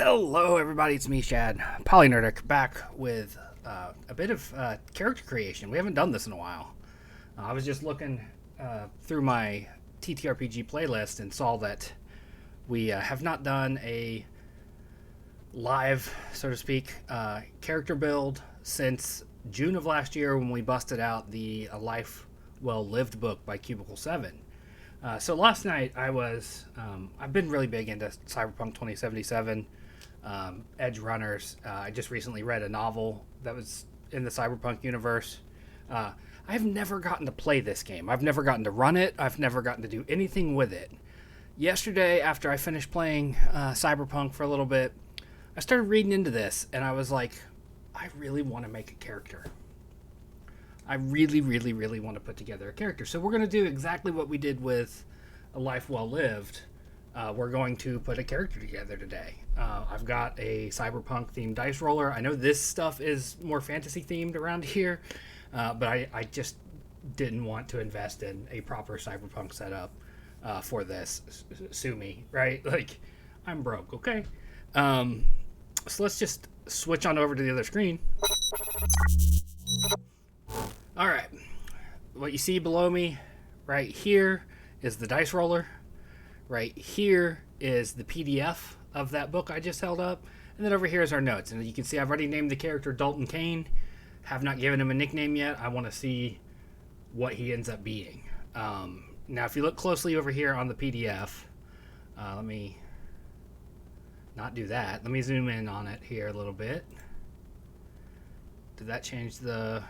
Hello, everybody. It's me, Shad, Polynerdic, back with a bit of character creation. We haven't done this in a while. I was just looking through my TTRPG playlist and saw that we have not done a live, so to speak, character build since June of last year when we busted out the Life Well Lived book by Cubicle 7. So last night I've been really big into Cyberpunk 2077, Edge Runners. I just recently read a novel that was in the Cyberpunk universe. I've never gotten to play this game. I've never gotten to run it. I've never gotten to do anything with it. Yesterday, after I finished playing Cyberpunk for a little bit, I started reading into this, and I was like, I really want to make a character. I really, really, really want to put together a character. So we're going to do exactly what we did with A Life Well Lived. We're going to put a character together today. I've got a cyberpunk-themed dice roller. I know this stuff is more fantasy-themed around here, but I just didn't want to invest in a proper cyberpunk setup for this. Sue me, right? Like, I'm broke, okay? So let's just switch on over to the other screen. All right, what you see below me right here is the dice roller. Right here is the PDF of that book I just held up. And then over here is our notes. And you can see I've already named the character Dalton Kane. Have not given him a nickname yet. I want to see what he ends up being. Now, if you look closely over here on the PDF, let me not do that. Let me zoom in on it here a little bit. Did that change the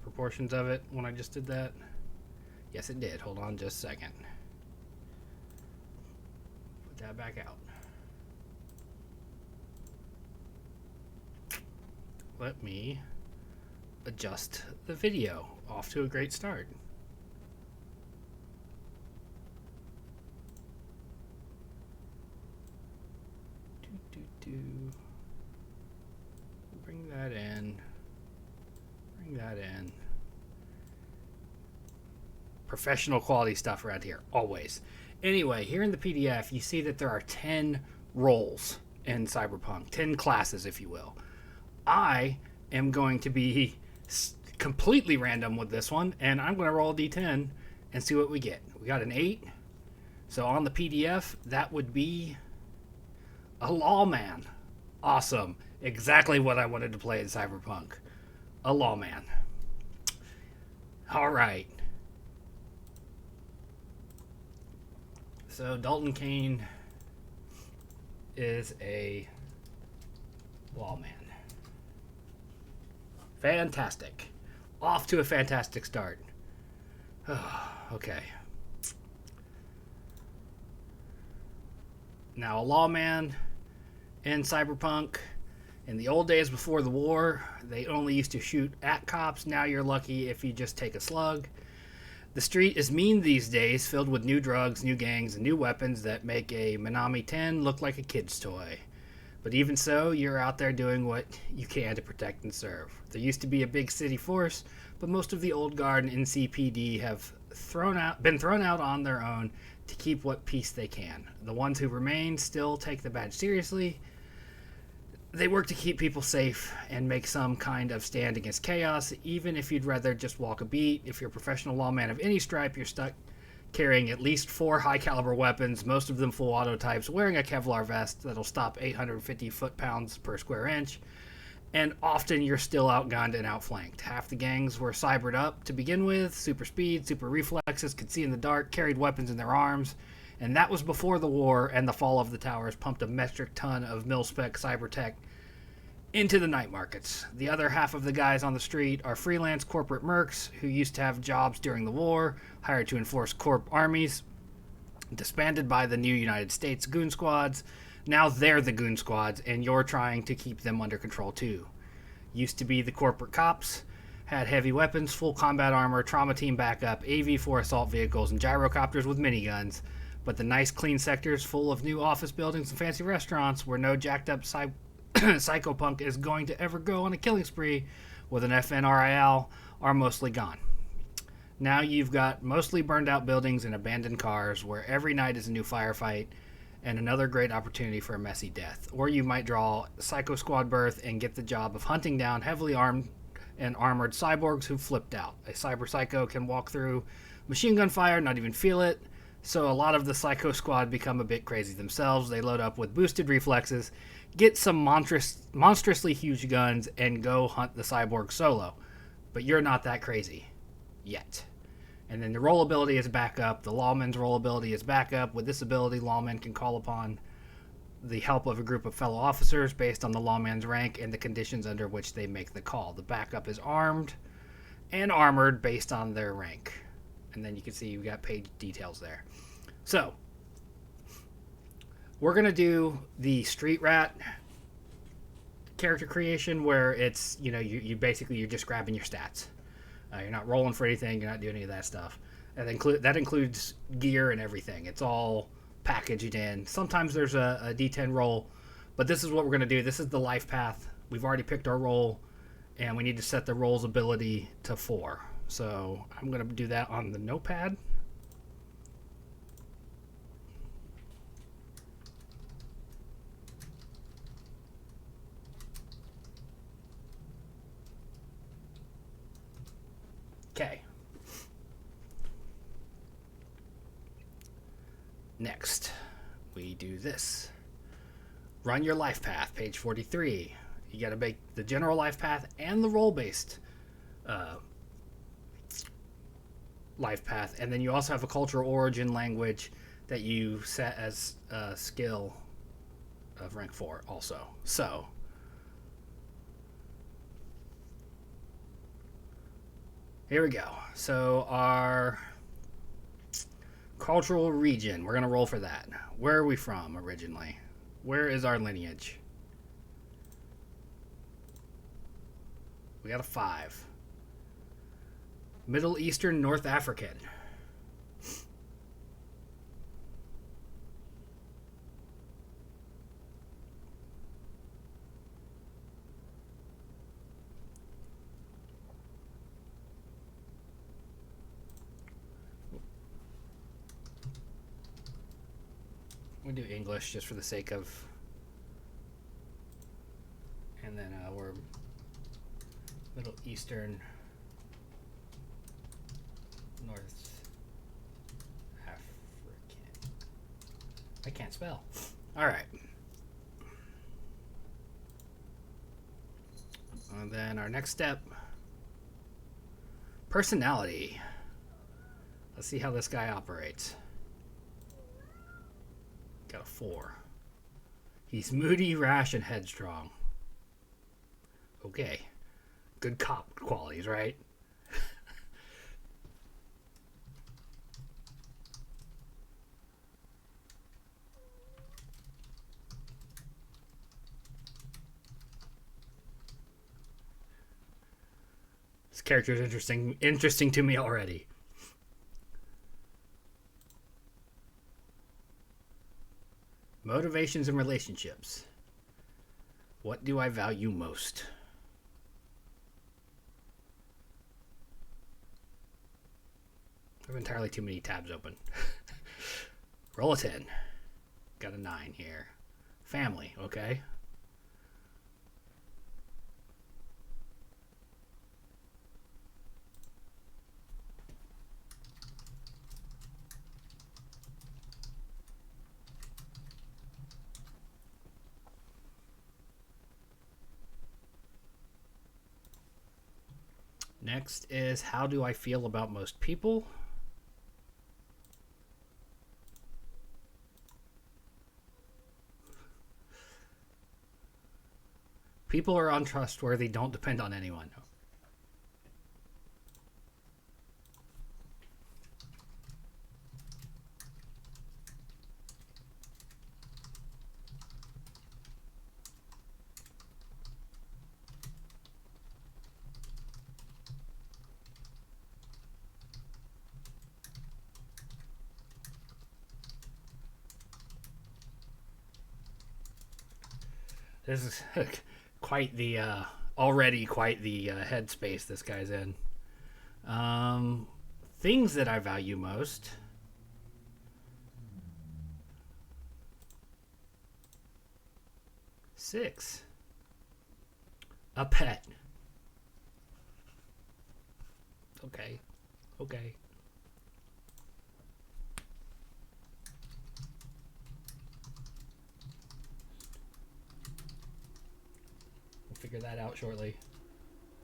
proportions of it when I just did that? Yes, it did. Hold on just a second. Put that back out. Let me adjust the video. Off to a great start. Bring that in. Bring that in. Professional quality stuff around here, always. Anyway, here in the PDF, you see that there are 10 roles in Cyberpunk, 10 classes, if you will. I am going to be completely random with this one, and I'm going to roll a d10 and see what we get. We got an 8. So on the PDF, that would be a lawman. Awesome. Exactly what I wanted to play in Cyberpunk. A lawman. All right. So Dalton Kane is a lawman. Fantastic. Off to a fantastic start. Okay. Now, a lawman in Cyberpunk, in the old days before the war, they only used to shoot at cops. Now you're lucky if you just take a slug. The street is mean these days, filled with new drugs, new gangs, and new weapons that make a Minami 10 look like a kid's toy. But even so, you're out there doing what you can to protect and serve. There used to be a big city force, but most of the old guard and NCPD have been thrown out on their own to keep what peace they can. The ones who remain still take the badge seriously. They work to keep people safe and make some kind of stand against chaos, even if you'd rather just walk a beat. If you're a professional lawman of any stripe, you're stuck carrying at least 4 high-caliber weapons, most of them full auto types, wearing a Kevlar vest that'll stop 850 foot-pounds per square inch, and often you're still outgunned and outflanked. Half the gangs were cybered up to begin with, super speed, super reflexes, could see in the dark, carried weapons in their arms, and that was before the war and the fall of the towers pumped a metric ton of mil-spec cybertech into the night markets. The other half of the guys on the street are freelance corporate mercs who used to have jobs during the war, hired to enforce corp armies, disbanded by the new United States goon squads. Now they're the goon squads, and you're trying to keep them under control too. Used to be the corporate cops, had heavy weapons, full combat armor, trauma team backup, AV-4 assault vehicles, and gyrocopters with miniguns. But the nice clean sectors full of new office buildings and fancy restaurants where no jacked up psychopunk is going to ever go on a killing spree with an FNRIL are mostly gone. Now you've got mostly burned out buildings and abandoned cars where every night is a new firefight, and another great opportunity for a messy death. Or you might draw Psycho Squad Birth and get the job of hunting down heavily armed and armored cyborgs who flipped out. A cyber psycho can walk through machine gun fire, not even feel it. So a lot of the Psycho Squad become a bit crazy themselves. They load up with boosted reflexes, get some monstrously huge guns, and go hunt the cyborg solo. But you're not that crazy. Yet. And then the roll ability is back up. The lawman's roll ability is back up. With this ability, lawmen can call upon the help of a group of fellow officers based on the lawman's rank and the conditions under which they make the call. The backup is armed and armored based on their rank. And then you can see you've got page details there. So, we're going to do the Street Rat character creation where it's, you basically, you're just grabbing your stats. You're not rolling for anything. You're not doing any of that stuff. And that includes gear and everything. It's all packaged in. Sometimes there's a D10 roll, but this is what we're going to do. This is the life path. We've already picked our roll, and we need to set the roll's ability to 4. So I'm going to do that on the notepad. Okay. Next, we do this. Run your life path, page 43. You got to make the general life path and the role-based life path. And then you also have a cultural origin language that you set as a skill of rank 4 also. So, here we go. So our cultural region, we're going to roll for that. Where are we from originally? Where is our lineage? We got a 5. Middle Eastern North African. We do English just for the sake of, and then we're Middle Eastern North African. I can't spell. All right. And then our next step, personality. Let's see how this guy operates. Got a 4. He's moody, rash, and headstrong. Okay. Good cop qualities, right? This character is interesting to me already. Motivations and relationships. What do I value most? I have entirely too many tabs open. Roll a 10. Got a 9 here. Family, okay. Next is how do I feel about most people? People are untrustworthy, don't depend on anyone. This is already quite the headspace this guy's in. Things that I value most. 6. A pet. Okay. Okay. We'll figure that out shortly.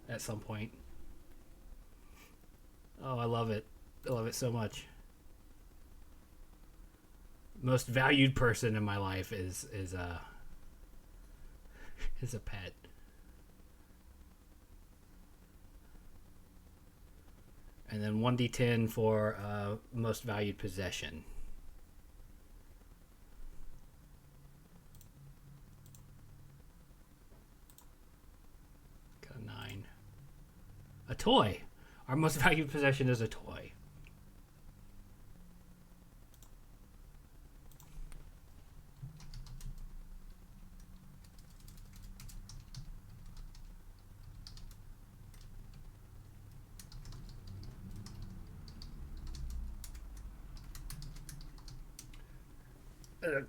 At some point. Oh, I love it. I love it so much. Most valued person in my life is a pet. And then 1d10 for most valued possession. Got a 9. A toy. Our most valued possession is a toy.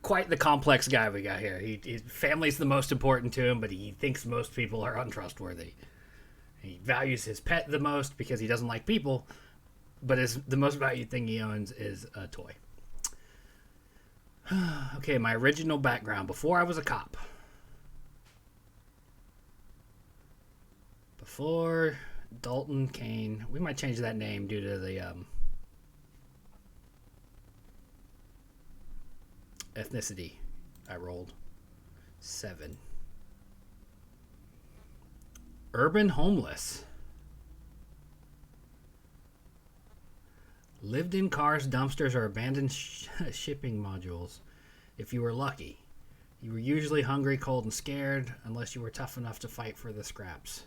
Quite the complex guy we got here. Family's the most important to him, but he thinks most people are untrustworthy. He values his pet the most because he doesn't like people, but the most valued thing he owns is a toy. Okay, my original background before I was a cop. Before Dalton Kane, we might change that name due to the ethnicity. I rolled 7. Urban homeless. Lived in cars, dumpsters, or abandoned shipping modules if you were lucky. You were usually hungry, cold, and scared unless you were tough enough to fight for the scraps.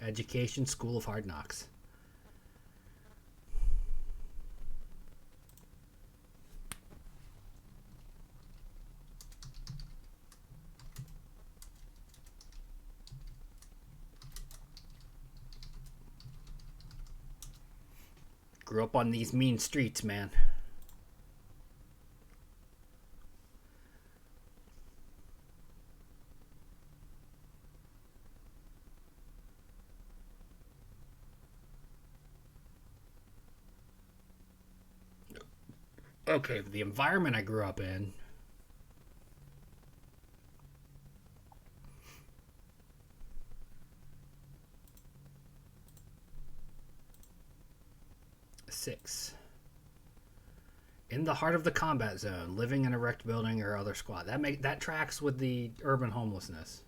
Education, School of Hard Knocks. Grew up on these mean streets, man. Okay, the environment I grew up in. Six. In the heart of the combat zone, living in a wrecked building or other squad. That tracks with the urban homelessness.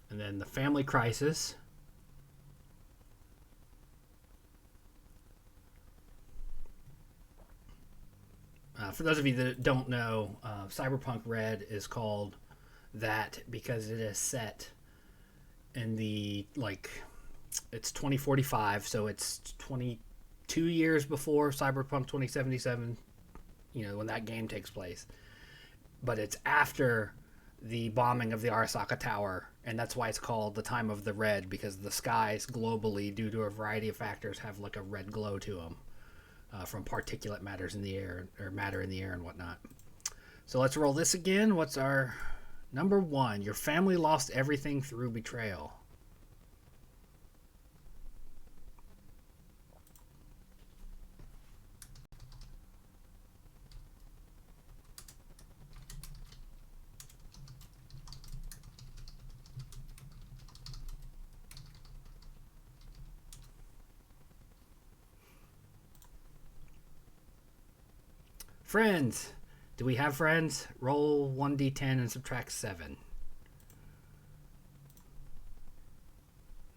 And then the family crisis. For those of you that don't know, Cyberpunk Red is called that because it is set in the, it's 2045, so it's 22 years before Cyberpunk 2077, when that game takes place. But it's after the bombing of the Arasaka Tower, and that's why it's called the Time of the Red, because the skies globally, due to a variety of factors, have like a red glow to them. From particulate matters in the air, or matter in the air and whatnot. So let's roll this again. What's our number 1? Your family lost everything through betrayal. Friends. Do we have friends? Roll 1d10 and subtract 7.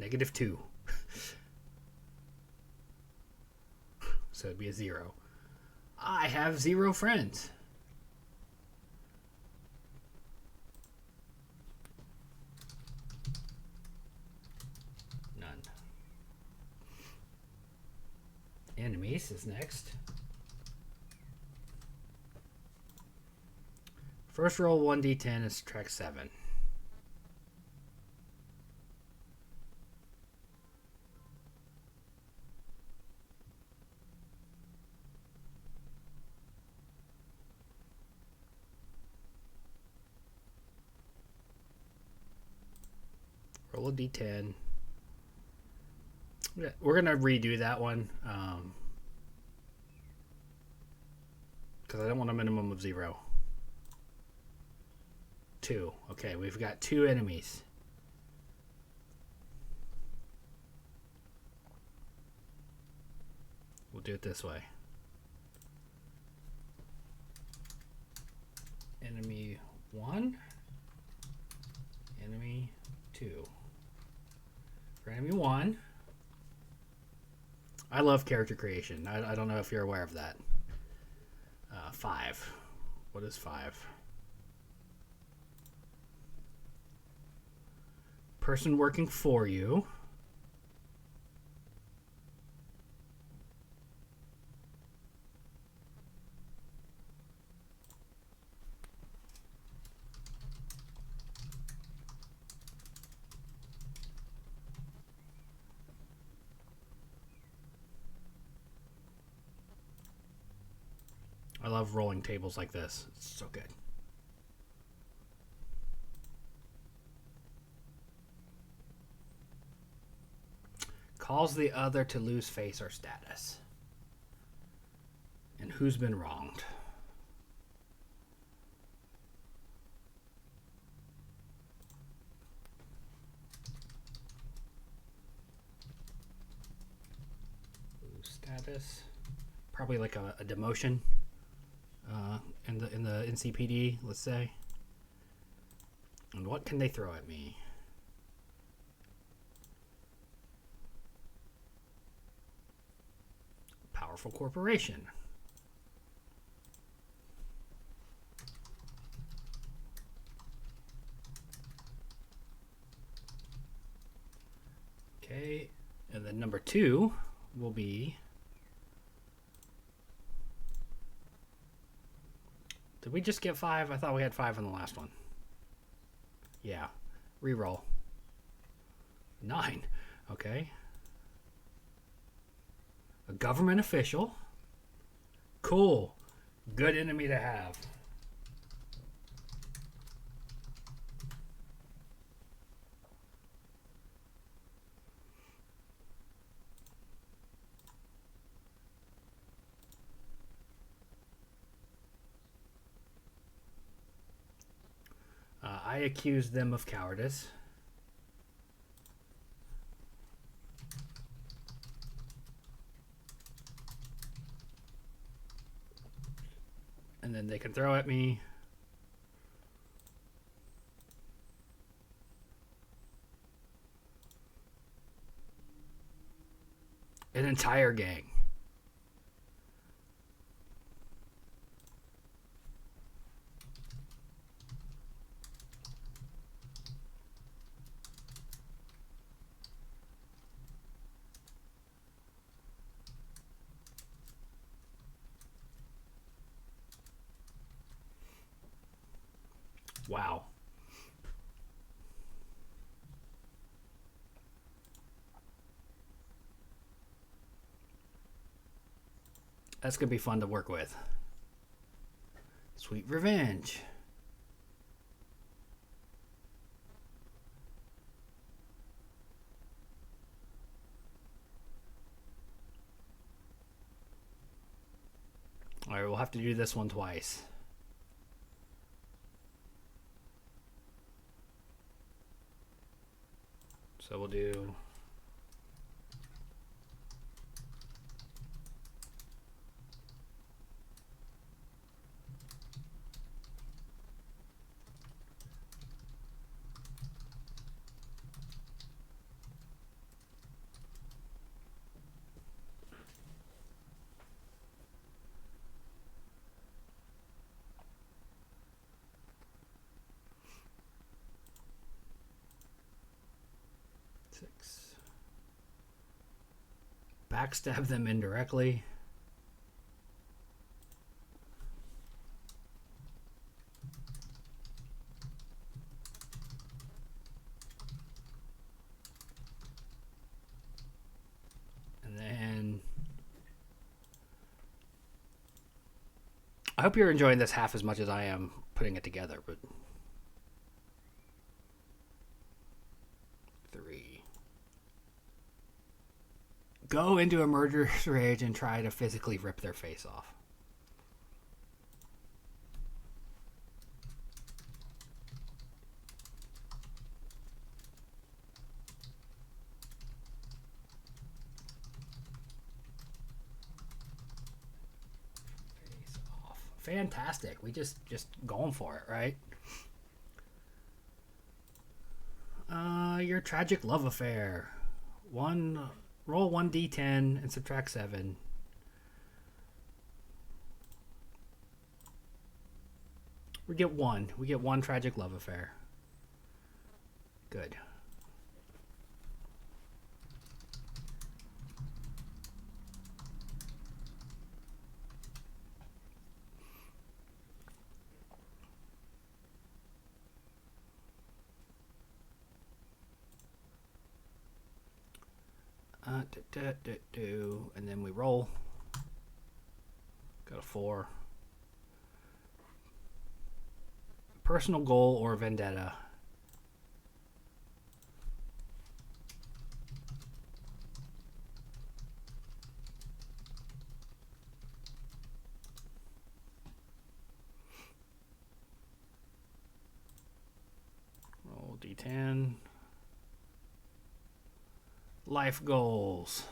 -2. So it'd be a 0. I have 0 friends. None. Enemies is next. First roll 1d10 and subtract 7. Roll a d10. Yeah, we're going to redo that one. Because I don't want a minimum of 0. 2. Okay, we've got 2 enemies. We'll do it this way. Enemy 1. Enemy 2. For enemy 1, I love character creation. I don't know if you're aware of that. 5. What is 5? Person working for you. I love rolling tables like this. It's so good. Cause the other to lose face or status. And who's been wronged? Lose status. Probably like a demotion. In the NCPD, let's say. And what can they throw at me? Powerful corporation. Okay, and then number 2 will be. Did we just get 5? I thought we had 5 in the last one. Yeah. Reroll. 9. Okay. A government official. Cool. Good enemy to have. I accuse them of cowardice. And then they can throw at me. An entire gang. Wow. That's going to be fun to work with. Sweet revenge. All right, we'll have to do this one twice. So we'll do backstab them indirectly. I hope you're enjoying this half as much as I am putting it together. But 3. Go into a murderous rage and try to physically rip their face off. Face off. Fantastic. We just going for it, right? Your tragic love affair. Roll 1d10 and subtract 7. We get 1. We get 1 tragic love affair. Good. And then we roll. Got a 4. Personal goal or vendetta. Roll d10. Life goals.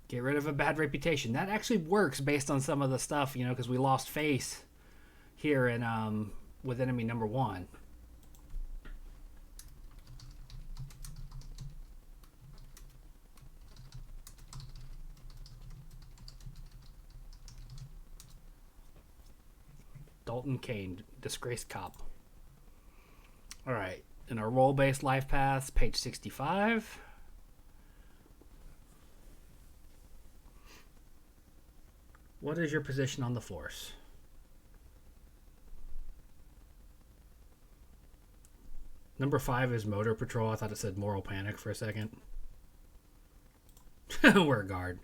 Get rid of a bad reputation. That actually works based on some of the stuff, you know, because we lost face here in with enemy number 1. Dalton Kane, disgraced cop. All right, in our role-based life paths, page 65. What is your position on the force? Number 5 is motor patrol. I thought it said moral panic for a second. We're a guard.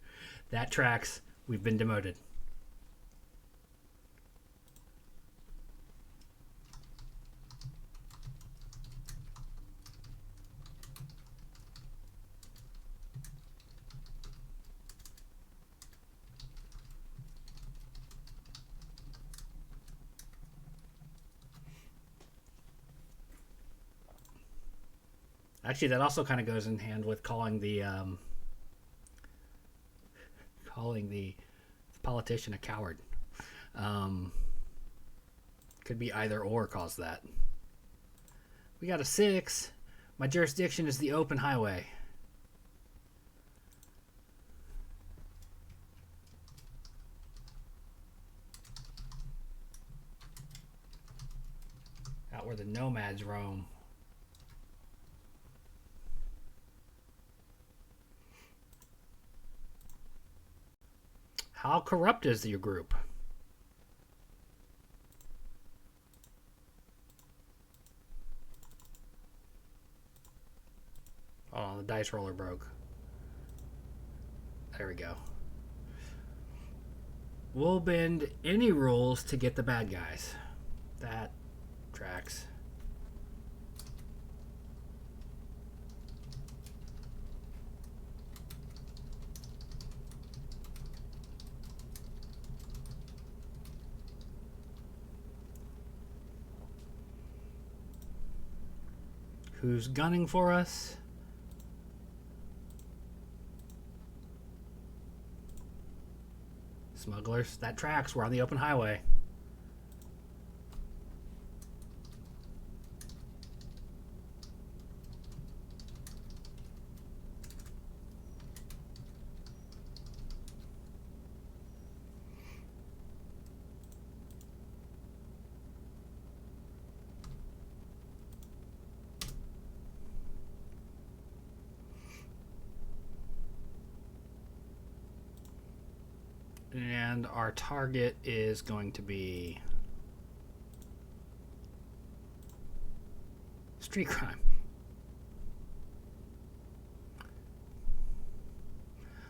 That tracks. We've been demoted. Actually, that also kind of goes in hand with calling the politician a coward. Could be either or cause that. We got a 6. My jurisdiction is the open highway. Out where the nomads roam. How corrupt is your group? Oh, the dice roller broke. There we go. We'll bend any rules to get the bad guys. That tracks. Who's gunning for us? Smugglers. That tracks. We're on the open highway. And our target is going to be street crime.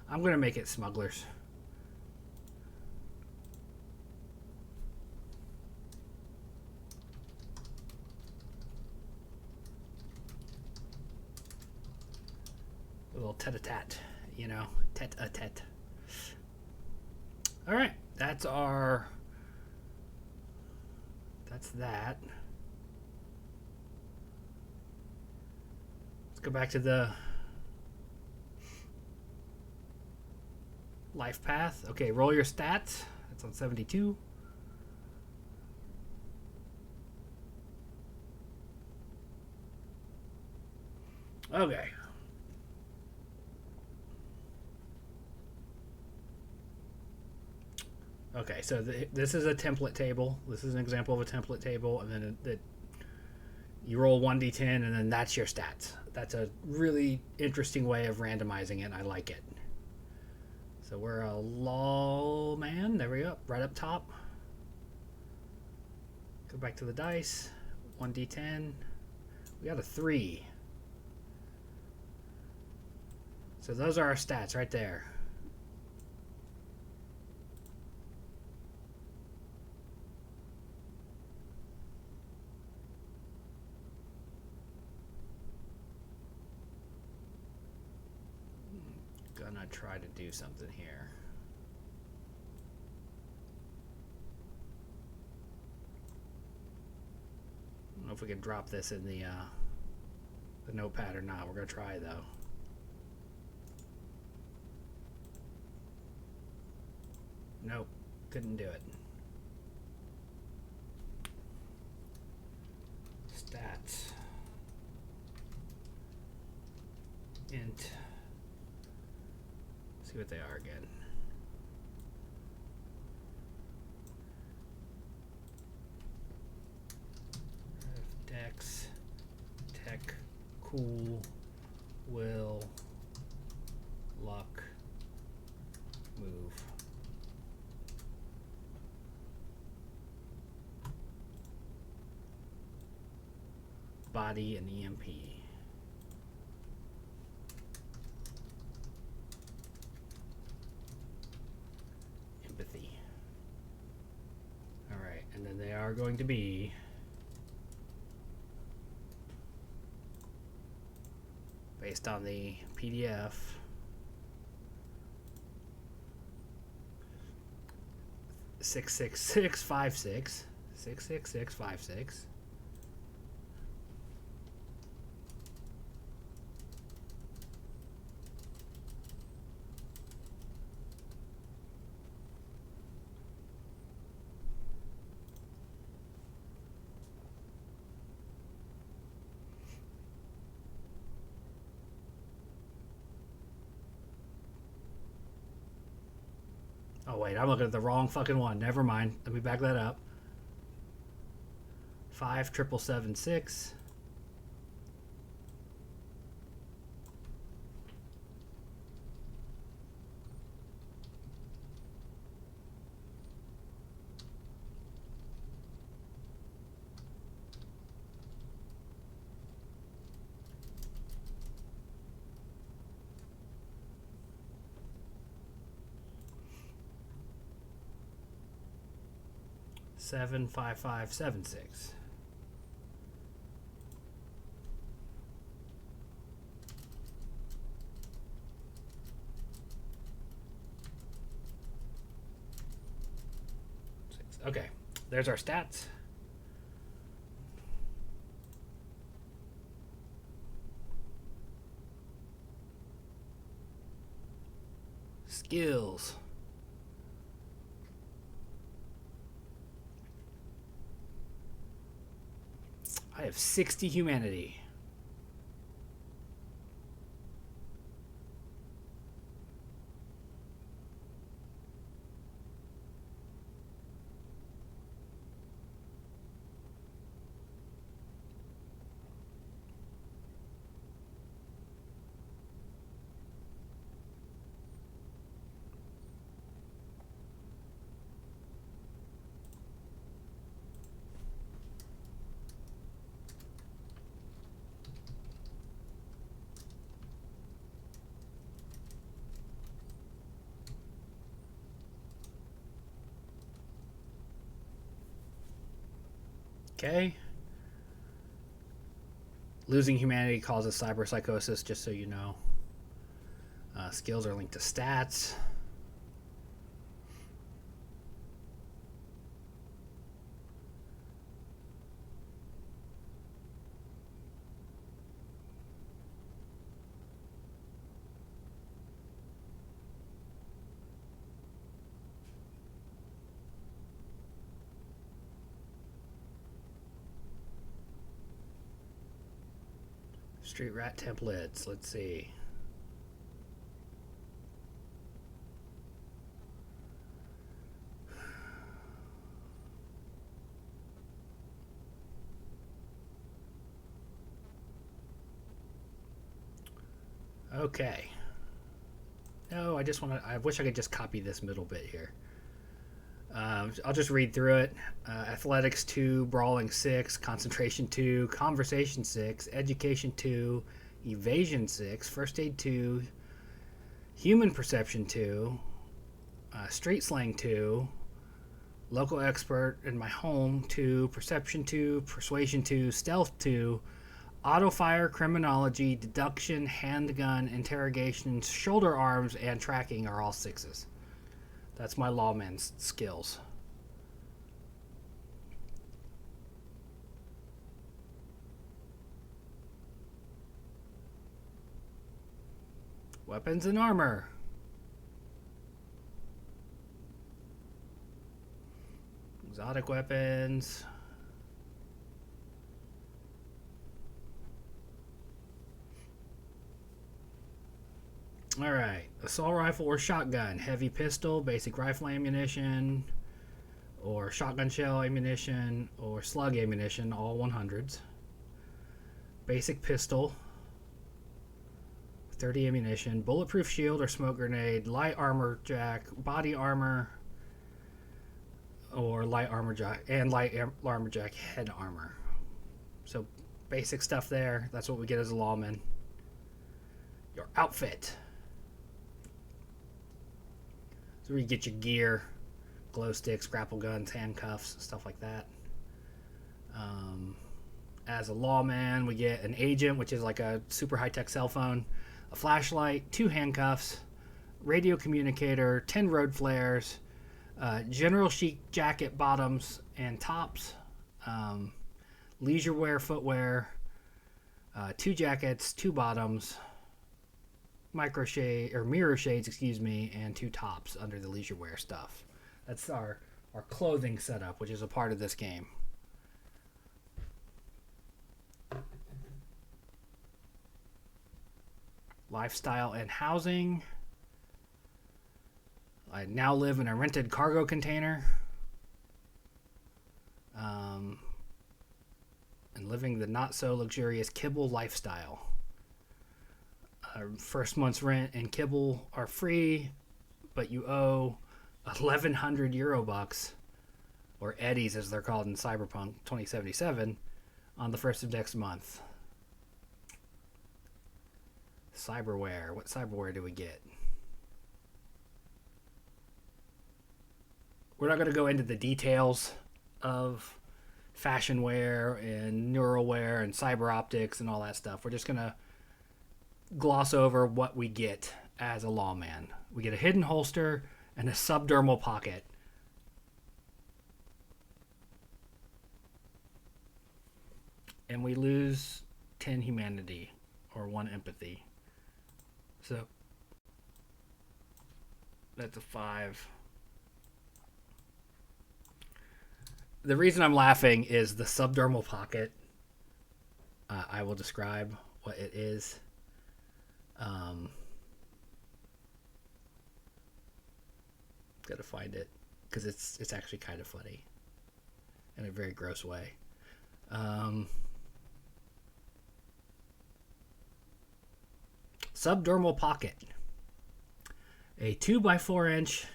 I'm going to make it smugglers. little tete-a-tete, you know, tete-a-tete. All right, that's that. Let's go back to the life path. Okay, roll your stats. That's on 72. Okay. Okay, so this is a template table. This is an example of a template table, and then you roll 1d10, and then that's your stats. That's a really interesting way of randomizing it. I like it. So we're a law man. There we go. Right up top. Go back to the dice. 1d10. We got a 3. So those are our stats right there. Gonna try to do something here. I don't know if we can drop this in the notepad or not. We're gonna try though. Nope, couldn't do it. Stats. Int. See what they are again. Dex, tech, cool, will, luck, move. Body and EMP. Empathy. All right, and then they are going to be based on the PDF. 66656. 66656. Oh wait, I'm looking at the wrong fucking one. Never mind. Let me back that up. 57776. Seven 5576. Okay, there's our stats. Skills. I have 60 humanity. Okay. Losing humanity causes cyberpsychosis, just so you know. Skills are linked to stats. Street rat templates. Let's see. Okay. No, I wish I could just copy this middle bit here. I'll just read through it. Athletics 2, Brawling 6, Concentration 2, Conversation 6, Education 2, Evasion 6, First Aid 2, Human Perception 2, Street Slang 2, Local Expert in My Home 2, Perception 2, Persuasion 2, Stealth 2, Auto Fire, Criminology, Deduction, Handgun, Interrogation, Shoulder Arms, and Tracking are all 6s. That's my lawman's skills. Weapons and armor. Exotic weapons. Alright. Assault rifle or shotgun. Heavy pistol, basic rifle ammunition, or shotgun shell ammunition, or slug ammunition, all 100s. Basic pistol, 30 ammunition, bulletproof shield or smoke grenade, light armor jack, body armor, or light armor jack, and light armor jack head armor. So basic stuff there. That's what we get as a lawman. Your outfit. So where you get your gear, glow sticks, grapple guns, handcuffs, stuff like that. As a lawman, we get an agent, which is like a super high-tech cell phone, a flashlight, 2 handcuffs, radio communicator, 10 road flares, general chic jacket bottoms and tops, leisure wear footwear, 2 jackets, 2 bottoms, mirror shades, and 2 tops under the leisure wear stuff. That's our clothing setup, which is a part of this game. Lifestyle and housing. I now live in a rented cargo container. And living the not so luxurious kibble lifestyle. First month's rent and kibble are free, but you owe 1,100 Eurobucks, or eddies as they're called in Cyberpunk 2077, on the first of next month. Cyberware. What cyberware do we get? We're not going to go into the details of fashion wear and neural wear and cyber optics and all that stuff. We're just going to gloss over what we get as a lawman. We get a hidden holster and a subdermal pocket. And we lose 10 humanity or 1 empathy. So that's a 5. The reason I'm laughing is the subdermal pocket. I will describe what it is. Gotta find it because it's actually kind of funny in a very gross way. Subdermal pocket. A 2x4-inch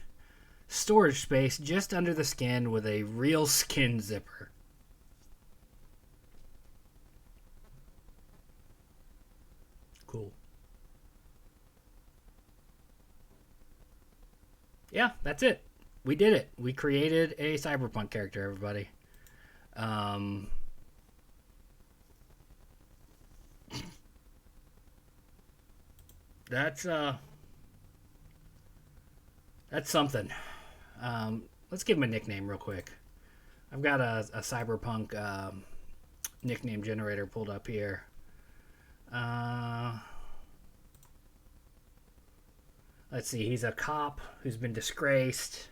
storage space just under the skin with a real skin zipper. Cool. Yeah, that's it. We did it. We created a cyberpunk character, everybody. That's That's something. Let's give him a nickname real quick. I've got a Cyberpunk nickname generator pulled up here. Let's see. He's a cop who's been disgraced.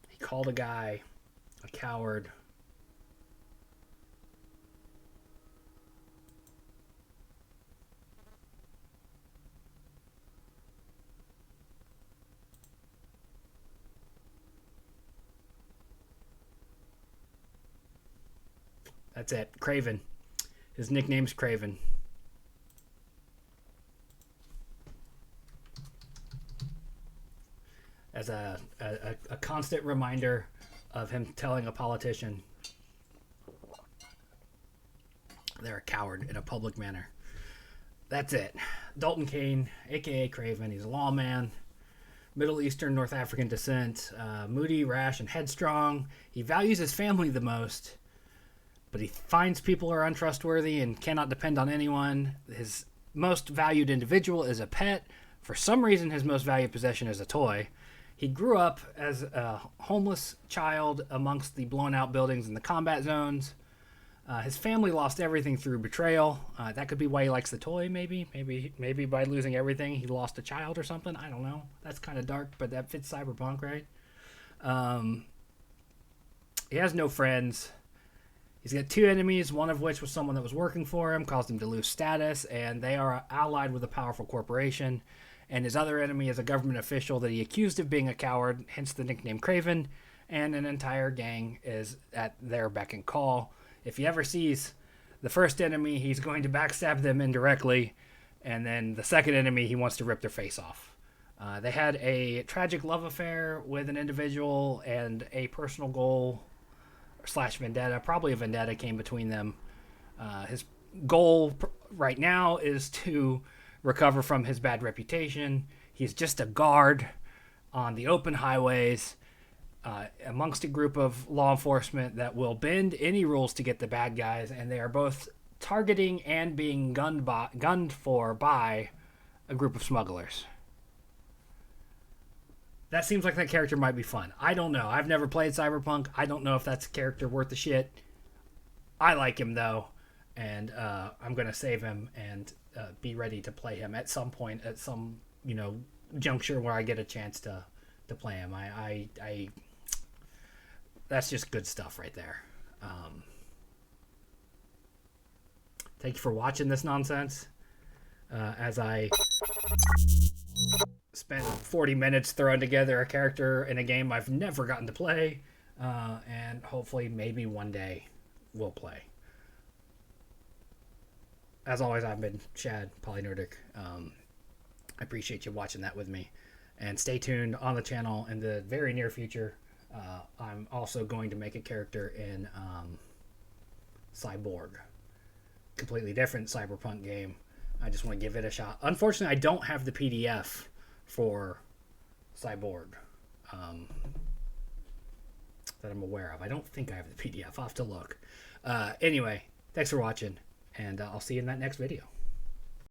He called a guy a coward. That's it. Craven. His nickname's Craven. As a constant reminder of him telling a politician they're a coward in a public manner. That's it. Dalton Kane, a.k.a. Craven. He's a lawman, Middle Eastern, North African descent, moody, rash, and headstrong. He values his family the most, but he finds people are untrustworthy and cannot depend on anyone. His most valued individual is a pet. For some reason, his most valued possession is a toy. He grew up as a homeless child amongst the blown out buildings in the combat zones. His family lost everything through betrayal. That could be why he likes the toy, maybe. Maybe by losing everything, he lost a child or something. I don't know. That's kind of dark, but that fits Cyberpunk, right? He has no friends. He's got two enemies, one of which was someone that was working for him, caused him to lose status, and they are allied with a powerful corporation. And his other enemy is a government official that he accused of being a coward, hence the nickname Craven, and an entire gang is at their beck and call. If he ever sees the first enemy, he's going to backstab them indirectly, and then the second enemy, he wants to rip their face off. They had a tragic love affair with an individual, and a personal goal / vendetta, probably a vendetta, came between them. His goal right now is to recover from his bad reputation. He's just a guard on the open highways amongst a group of law enforcement that will bend any rules to get the bad guys, and they are both targeting and being gunned for by a group of smugglers. That seems like that character might be fun. I don't know. I've never played Cyberpunk. I don't know if that's a character worth the shit. I like him, though, and I'm going to save him and be ready to play him at some point, at some, juncture where I get a chance to play him. I that's just good stuff right there. Thank you for watching this nonsense. As I spent 40 minutes throwing together a character in a game I've never gotten to play, and hopefully maybe one day we'll play. As always, I've been Shad, Polynerdic. I appreciate you watching that with me. And stay tuned on the channel in the very near future. I'm also going to make a character in Cyborg. Completely different Cyberpunk game. I just want to give it a shot. Unfortunately, I don't have the PDF for Cyborg that I'm aware of. I don't think I have the PDF. I'll have to look. Anyway, thanks for watching, and I'll see you in that next video.